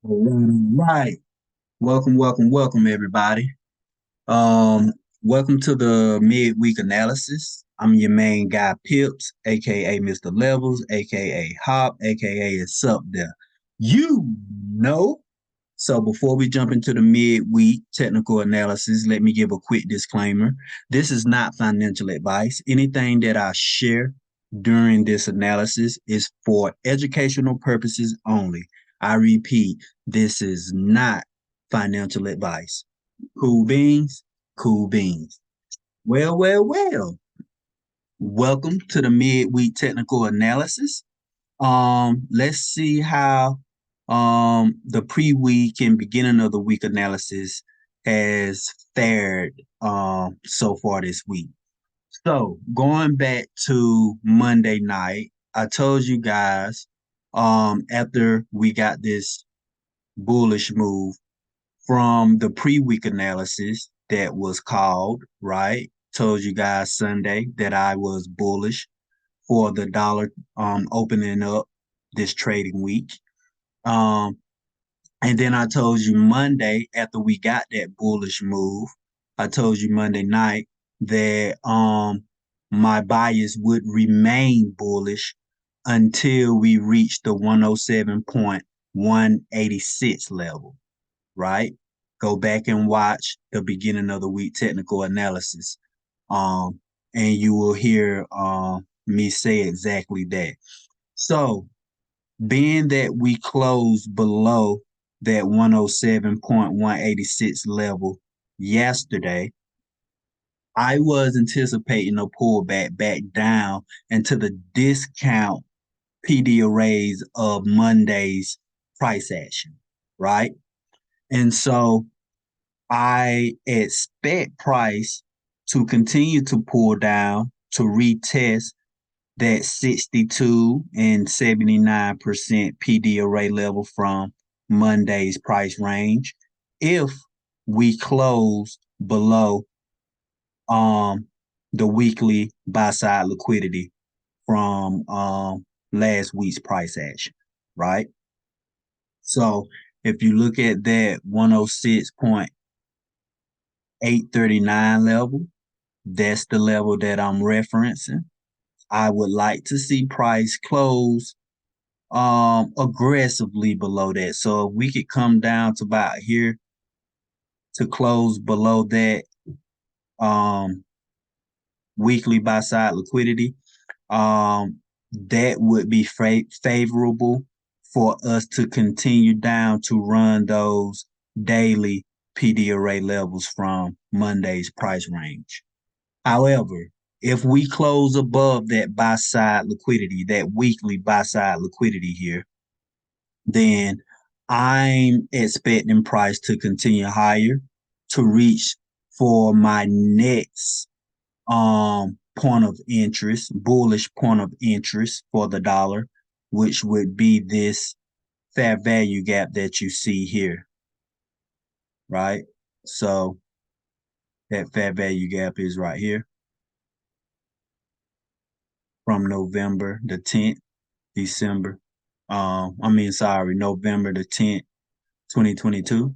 All right. Welcome, everybody. Um, Welcome to the midweek analysis. I'm your main guy, Pips, aka Mr. Levels, aka Hop, aka It's Up There. You know. So before we jump into the midweek technical analysis, let me give a quick disclaimer. This is not financial advice. Anything that I share during this analysis is for educational purposes only. I repeat, this is not financial advice. Cool beans, cool beans. Well. Welcome to the midweek technical analysis. Let's see how the pre-week and beginning of the week analysis has fared so far this week. So going back to Monday night, I told you guys after we got this bullish move from the pre-week analysis that was called, right? Told you guys Sunday that I was bullish for the dollar opening up this trading week. Um, and then I told you Monday after we got that bullish move, I told you Monday night that my bias would remain bullish until we reach the 107.186 level, right? Go back and watch the beginning of the week technical analysis. Um, and you will hear me say exactly that. So, being that we closed below that 107.186 level yesterday, I was anticipating a pullback back down into the discount PD arrays of Monday's price action, right? And so I expect price to continue to pull down to retest that 62 and 79% PD array level from Monday's price range if we close below um the weekly buy side liquidity from last week's price action, right? So if you look at that 106.839 level, that's the level that I'm referencing. I would like to see price close aggressively below that. So if we could come down to about here to close below that um weekly buy side liquidity, that would be favorable for us to continue down to run those daily PD array levels from Monday's price range. However, if we close above that buy side liquidity, that weekly buy side liquidity here, then I'm expecting price to continue higher to reach for my next point of interest, bullish point of interest for the dollar, which would be this fair value gap that you see here, right? So that fair value gap is right here from November the 10th, December. November the 10th, 2022.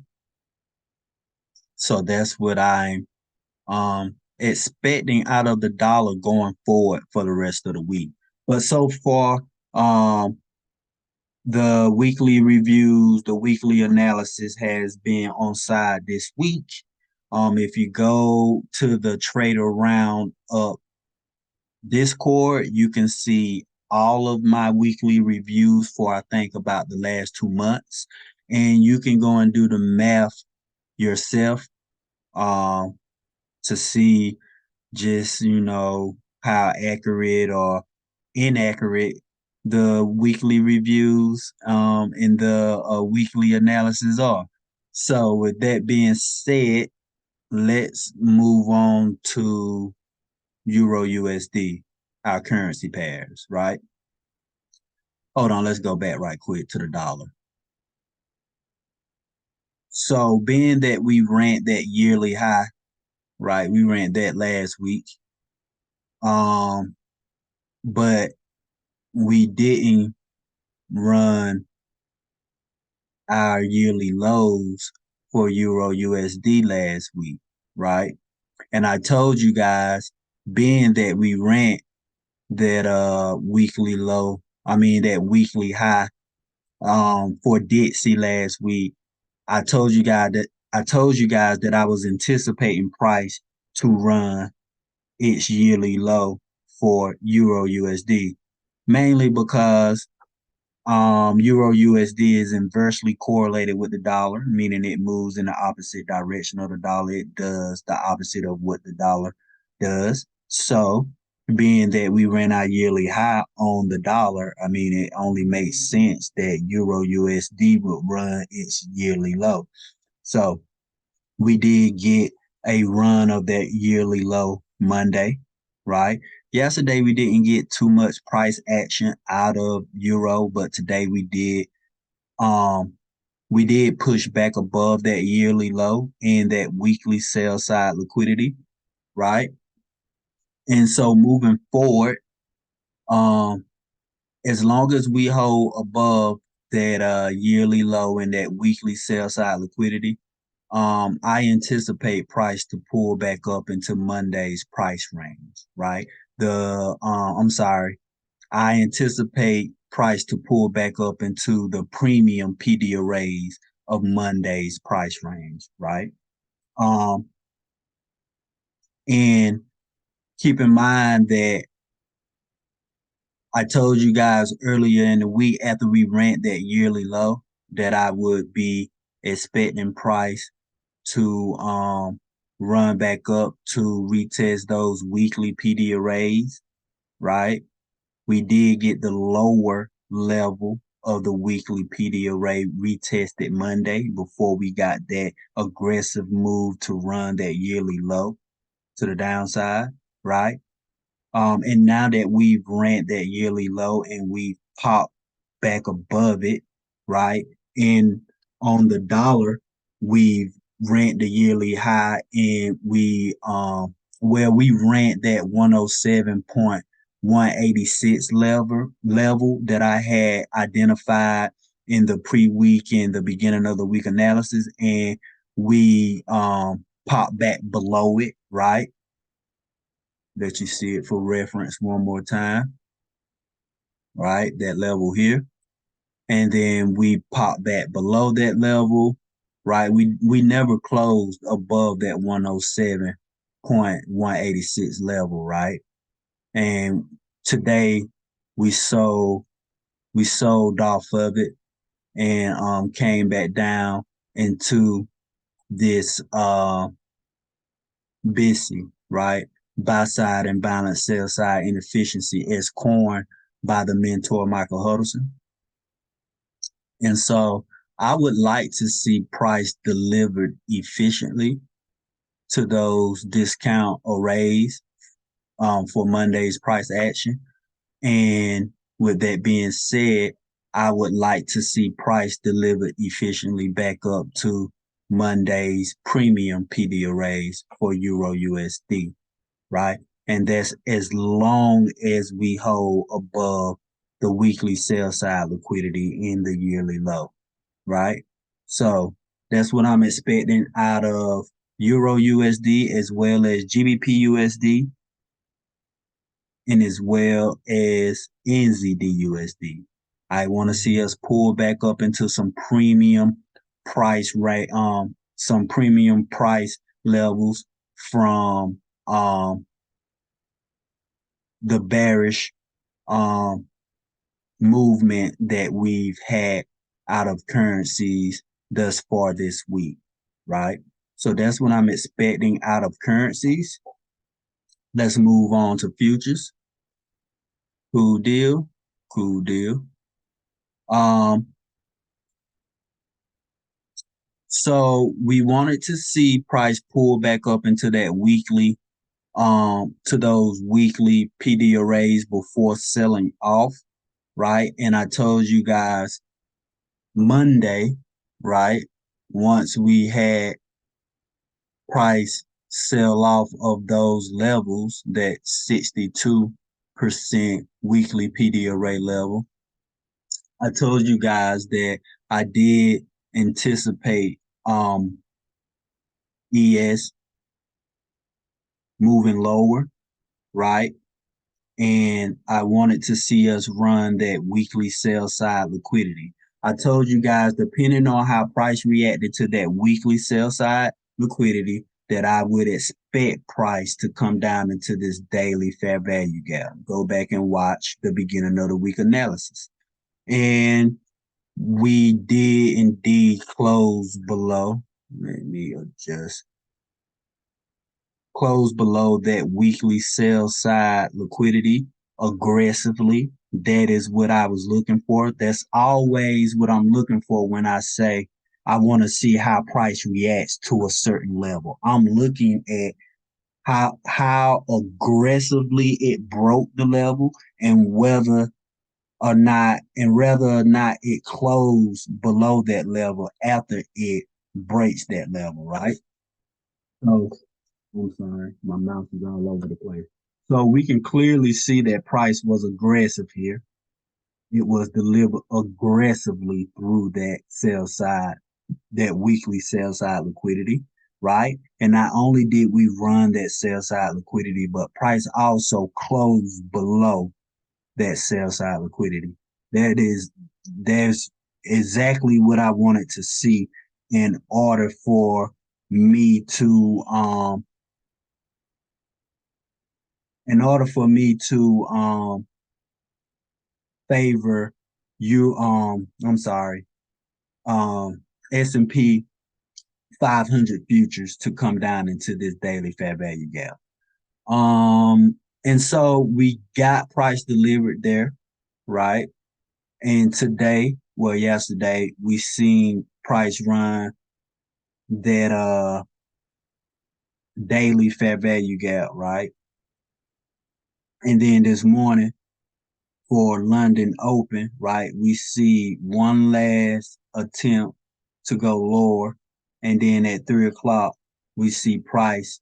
So that's what I'm expecting out of the dollar going forward for the rest of the week. But so far, um, the weekly reviews, the weekly analysis has been on side this week. If you go to the Trader Roundup Discord, you can see all of my weekly reviews for I think about the last 2 months, and you can go and do the math yourself um, to see just how accurate or inaccurate the weekly reviews and the weekly analysis are. So with that being said, let's move on to Euro USD, our currency pairs, right? Hold on, let's go back right quick to the dollar. So being that we ran that yearly high, right? We ran that last week. Um, but we didn't run our yearly lows for Euro USD last week, right? And I told you guys, being that we ran that weekly low, I mean that weekly high for Dixie last week, I told you guys that I was anticipating price to run its yearly low for Euro USD, mainly because Euro USD is inversely correlated with the dollar, meaning it moves in the opposite direction of the dollar. It does the opposite of what the dollar does. So, being that we ran our yearly high on the dollar, I mean, it only makes sense that Euro USD would run its yearly low. So, we did get a run of that yearly low Monday, right? Yesterday we didn't get too much price action out of euro, but today um we did push back above that yearly low and that weekly sell side liquidity, right? And so moving forward, um as long as we hold above that yearly low and that weekly sell side liquidity, I anticipate price to pull back up into Monday's price range, right? I'm sorry, I anticipate price to pull back up into the premium PD arrays of Monday's price range, right? Um, and keep in mind that I told you guys earlier in the week after we ran that yearly low that I would be expecting price to run back up to retest those weekly PD arrays, right? We did get the lower level of the weekly PD array retested Monday before we got that aggressive move to run that yearly low to the downside, right? And now that we've ran that yearly low and we popped back above it, right? And on the dollar, we've ran the yearly high and we ran that 107.186 level that I had identified in the pre-week and the beginning of the week analysis, and we popped back below it, right? Let you see it for reference one more time, right? That level here. And then we pop back below that level, right? We never closed above that 107.186 level, right? And today we sold we sold off of it and came back down into this BISI, right? Buy side and balance, sell side inefficiency as coined by the mentor Michael Huddleston. And so I would like to see price delivered efficiently to those discount arrays for Monday's price action. And with that being said, I would like to see price delivered efficiently back up to Monday's premium PD arrays for Euro USD, right? And that's as long as we hold above the weekly sell side liquidity in the yearly low, right? So that's what I'm expecting out of Euro USD as well as GBP USD and as well as NZD USD. I want to see us pull back up into some premium price levels from the bearish um movement that we've had out of currencies thus far this week, right? So that's what I'm expecting out of currencies. Let's move on to futures. Cool deal. Cool deal. Um, so we wanted to see price pull back up into that weekly, to those weekly PD arrays before selling off, right? And I told you guys Monday, right? Once we had price sell off of those levels, that 62% weekly PD array level, I told you guys that I did anticipate ES moving lower, right? And I wanted to see us run that weekly sell side liquidity. I told you guys, depending on how price reacted to that weekly sell side liquidity, that I would expect price to come down into this daily fair value gap. Go back and watch the beginning of the week analysis. And we did indeed close below. Let me adjust. Close below that weekly sell side liquidity aggressively. That is what I was looking for. That's always what I'm looking for when I say I want to see how price reacts to a certain level. I'm looking at how aggressively it broke the level and whether or not it closed below that level after it breaks that level, right? So I'm sorry, my mouth is all over the place. So we can clearly see that price was aggressive here. It was delivered aggressively through that sell side, that weekly sell side liquidity, right? And not only did we run that sell side liquidity, but price also closed below that sell side liquidity. There's exactly what I wanted to see in order for me to favor you I'm sorry, S&P 500 futures to come down into this daily fair value gap. And so we got price delivered there, right? And yesterday, we seen price run that daily fair value gap, right? And then this morning for London Open, right, we see one last attempt to go lower. And then at 3 o'clock, we see price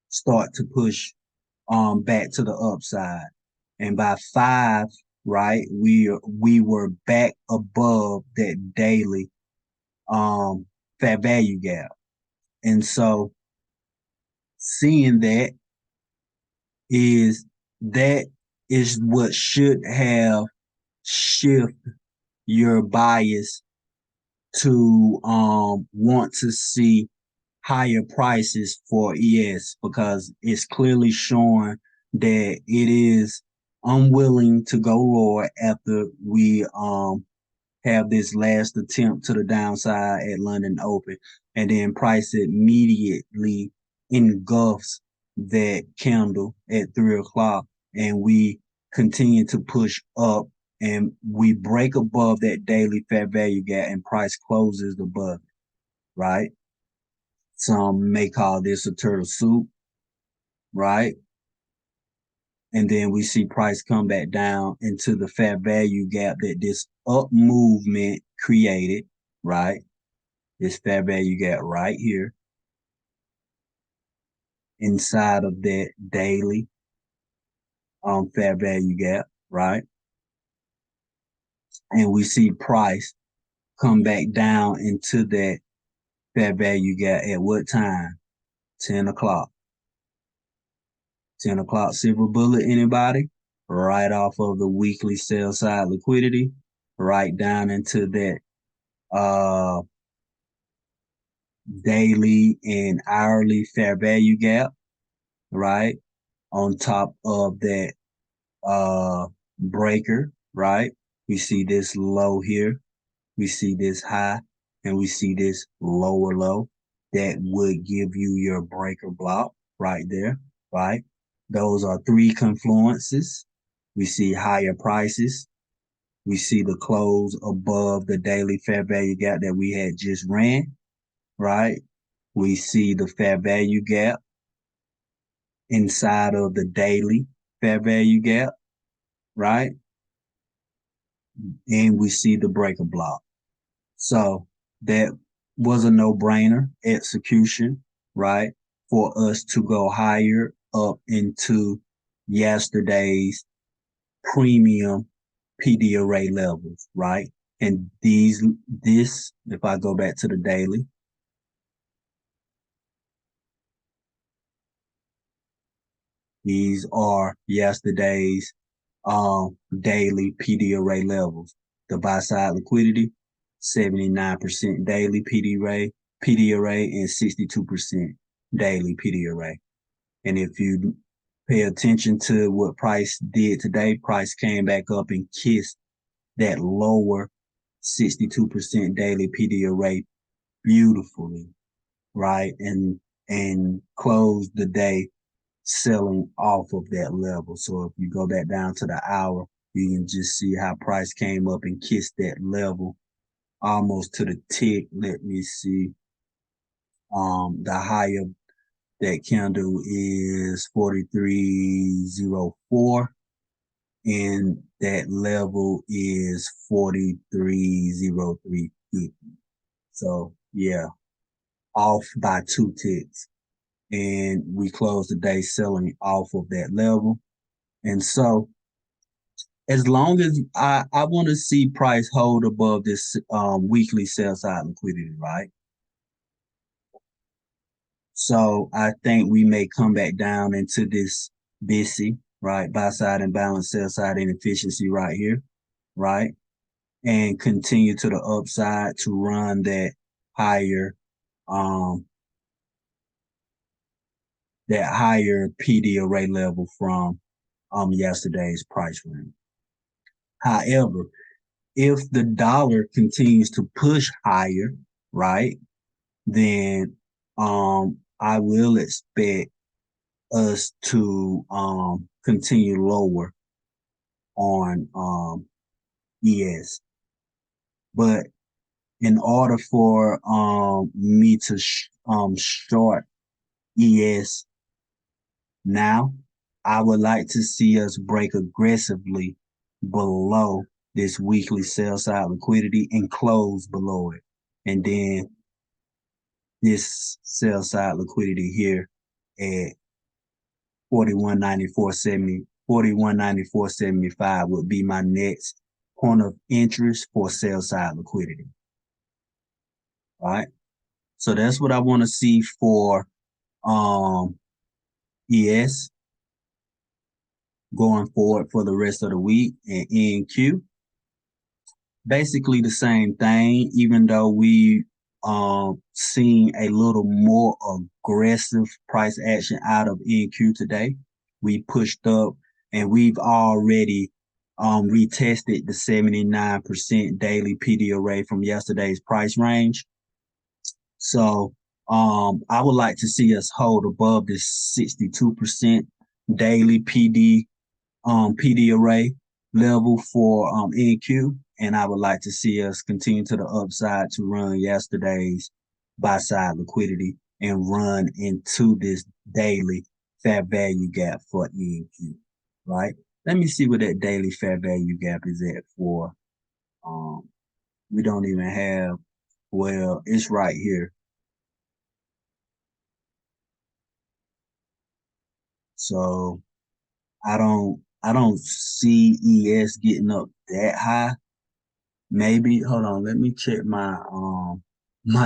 start to push back to the upside. And by 5, right, we were back above that daily fair value gap. And so seeing is that is what should have shift your bias to want to see higher prices for ES, because it's clearly showing that it is unwilling to go lower after we have this last attempt to the downside at London Open, and then price immediately engulfs that candle at 3 o'clock, and we continue to push up, and we break above that daily fair value gap, and price closes above, right? Some may call this a turtle soup, right? And then we see price come back down into the fair value gap that this up movement created, right? This fair value gap right here inside of that daily fair value gap, right? And we see price come back down into that fair value gap at what time? 10 o'clock. 10 o'clock silver bullet, anybody? Right off of the weekly sell side liquidity, right down into that daily and hourly fair value gap, right? On top of that breaker, right? We see this low here, we see this high, and we see this lower low. That would give you your breaker block right there, right? Those are 3 confluences. We see higher prices. We see the close above the daily fair value gap that we had just ran, right? We see the fair value gap inside of the daily fair value gap, right? And we see the breaker block. So that was a no-brainer execution, right? For us to go higher up into yesterday's premium PD array levels, right? And if I go back to the daily, these are yesterday's daily PD array levels. The buy side liquidity, 79% daily PD array, and 62% daily PD array. And if you pay attention to what price did today, price came back up and kissed that lower 62% daily PD array beautifully, right? And closed the day selling off of that level. So if you go back down to the hour, you can just see how price came up and kissed that level almost to the tick. Let me see. The higher that candle is 43.04 and that level is 43.0350. So yeah, off by 2 ticks. And we closed the day selling off of that level. And so as long as I want to see price hold above this weekly sell side liquidity, right? So I think we may come back down into this BISI, right? Buy side imbalance, sell side inefficiency right here, right? And continue to the upside to run higher, um, that higher PD array level from yesterday's price range. However, if the dollar continues to push higher, right, then I will expect us to continue lower on ES. But in order for me to short ES now, I would like to see us break aggressively below this weekly sell side liquidity and close below it. And then this sell side liquidity here at 41.9470, 41.9475 would be my next point of interest for sell side liquidity. All right. So that's what I want to see for ES going forward for the rest of the week, and NQ. Basically the same thing, even though we seen a little more aggressive price action out of NQ today. We pushed up and we've already retested the 79% daily PD array from yesterday's price range. So I would like to see us hold above this 62% daily PD array level for NQ, and I would like to see us continue to the upside to run yesterday's buy side liquidity and run into this daily fair value gap for NQ, right? Let me see what that daily fair value gap is at for. We don't even have, well, it's right here. So I don't see ES getting up that high. Maybe hold on, let me check my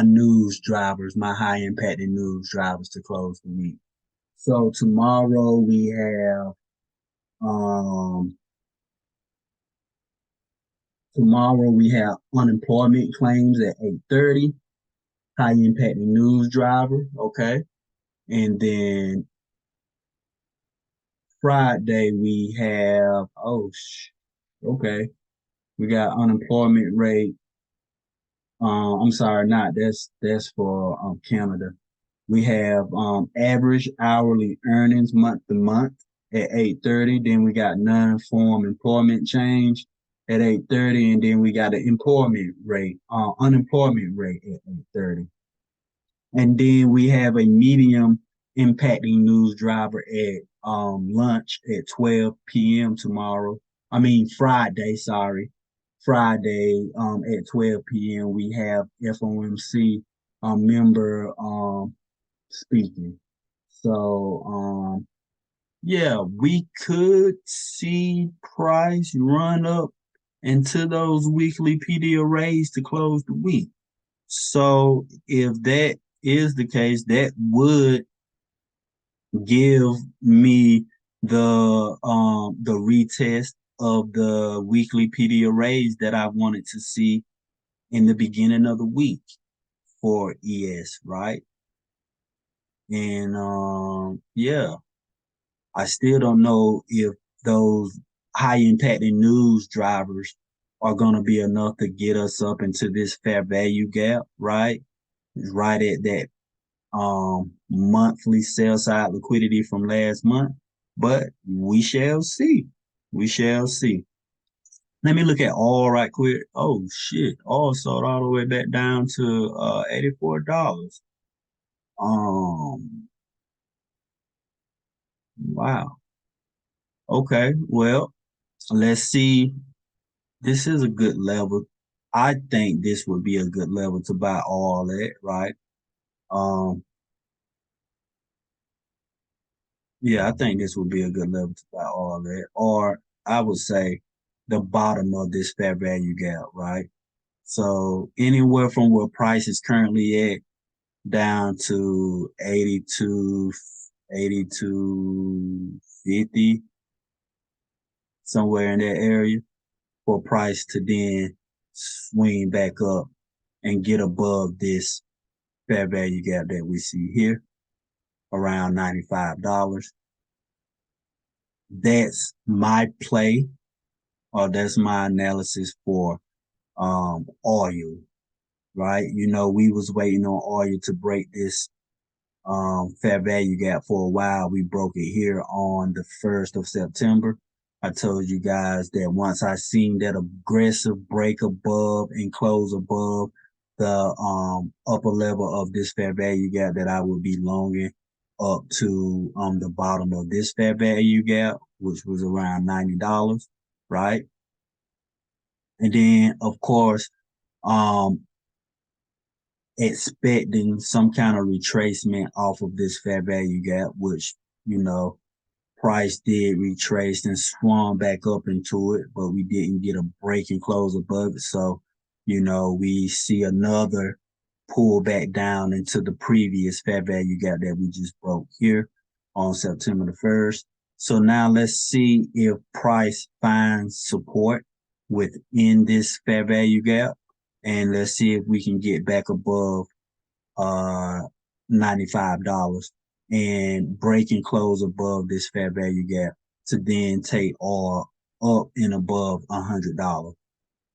news drivers, my high impacting news drivers to close the week. So um tomorrow we have unemployment claims at 8:30, high impacting news driver, okay. And then Friday we have okay. We got unemployment rate. I'm sorry, not that's for Canada. We have average hourly earnings month to month at 8:30. Then we got non-farm employment change at 8:30, and then we got an unemployment rate at 8:30. And then we have a medium impacting news driver at lunch at 12 p.m. tomorrow. I mean Friday, sorry. Friday at 12 p.m. we have FOMC member speaking. So yeah, we could see price run up into those weekly PD arrays to close the week. So if that is the case, that would give me the retest of the weekly PD arrays that I wanted to see in the beginning of the week for ES, right? And yeah, I still don't know if those high impacting news drivers are gonna be enough to get us up into this fair value gap, right? Right at that monthly sell side liquidity from last month, but we shall see. We shall see. Let me look at all right quick. Oh shit, all sold all the way back down to $84. Um, wow. Okay, well, let's see. This is a good level. I think this would be a good level to buy all at, right? Um, Yeah, I think this would be a good level to buy all that. Or I would say the bottom of this fair value gap, right? So anywhere from where price is currently at down to 82, 82.50, somewhere in that area, for price to then swing back up and get above this fair value gap that we see here, around $95. That's my play, or that's my analysis for oil, right? You know, we was waiting on oil to break this fair value gap for a while. We broke it here on the 1st of September. I told you guys that once I seen that aggressive break above and close above the upper level of this fair value gap, that I would be longing up to the bottom of this fair value gap, which was around $90, right? And then of course, um, expecting some kind of retracement off of this fair value gap, which, you know, price did retrace and swung back up into it, but we didn't get a break and close above it. So, you know, we see another pull back down into the previous fair value gap that we just broke here on September the 1st. So now let's see if price finds support within this fair value gap. And let's see if we can get back above uh $95 and break and close above this fair value gap to then take all up and above $100.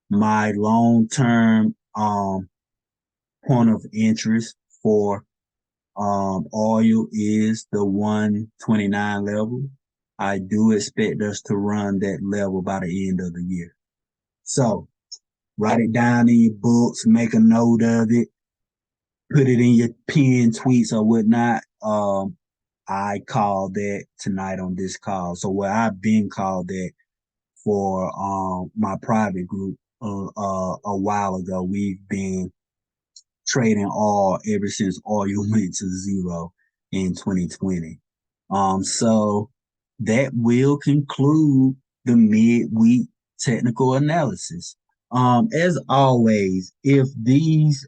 My long term point of interest for oil is the 129 level. I do expect us to run that level by the end of the year. So write it down in your books, make a note of it, put it in your pinned tweets or whatnot. I called that tonight on this call. So where I've been called that for my private group a while ago. We've been trading all ever since oil went to zero in 2020. So that will conclude the midweek technical analysis. As always, if these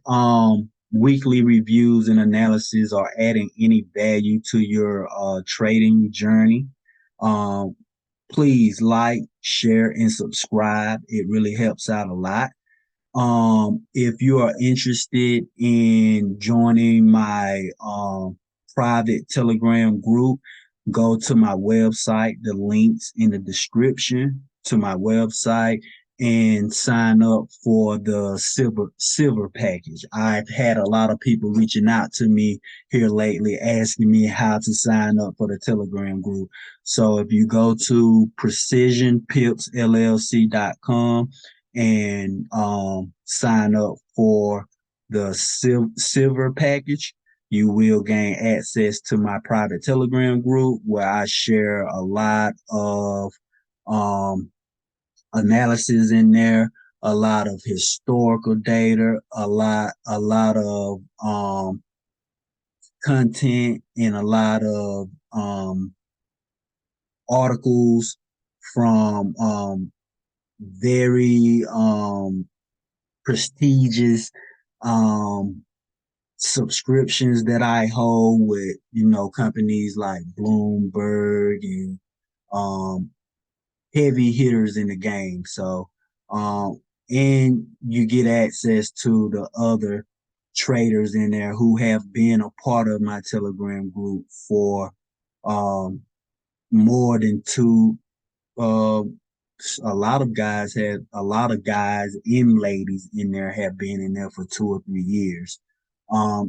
weekly reviews and analysis are adding any value to your trading journey, um, please like, share, and subscribe. It really helps out a lot. If you are interested in joining my private Telegram group, go to my website. The links in the description to my website, and sign up for the silver package. I've had a lot of people reaching out to me here lately asking me how to sign up for the Telegram group. So if you go to precisionpipsllc.com and sign up for the silver package, you will gain access to my private Telegram group where I share a lot of um, analysis in there, a lot of historical data, a lot of content, and a lot of articles from very prestigious um subscriptions that I hold with, companies like Bloomberg and um heavy hitters in the game. So, and you get access to the other traders in there who have been a part of my Telegram group for um, more than two. Uh, a lot of guys and ladies in there have been in there for 2 or 3 years.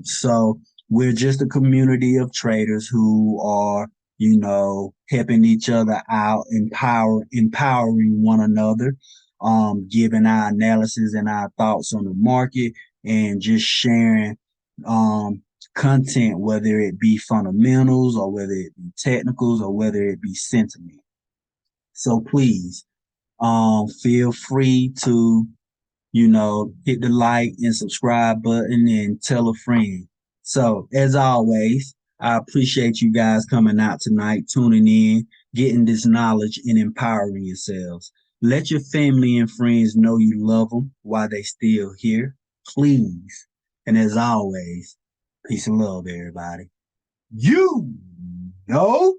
So we're just a community of traders who are, helping each other out, empowering one another, giving our analysis and our thoughts on the market, and just sharing content, whether it be fundamentals or whether it be technicals or whether it be sentiment. So please, feel free to, hit the like and subscribe button and tell a friend. So, as always, I appreciate you guys coming out tonight, tuning in, getting this knowledge, and empowering yourselves. Let your family and friends know you love them while they still here, please. And as always, peace and love, everybody. You know.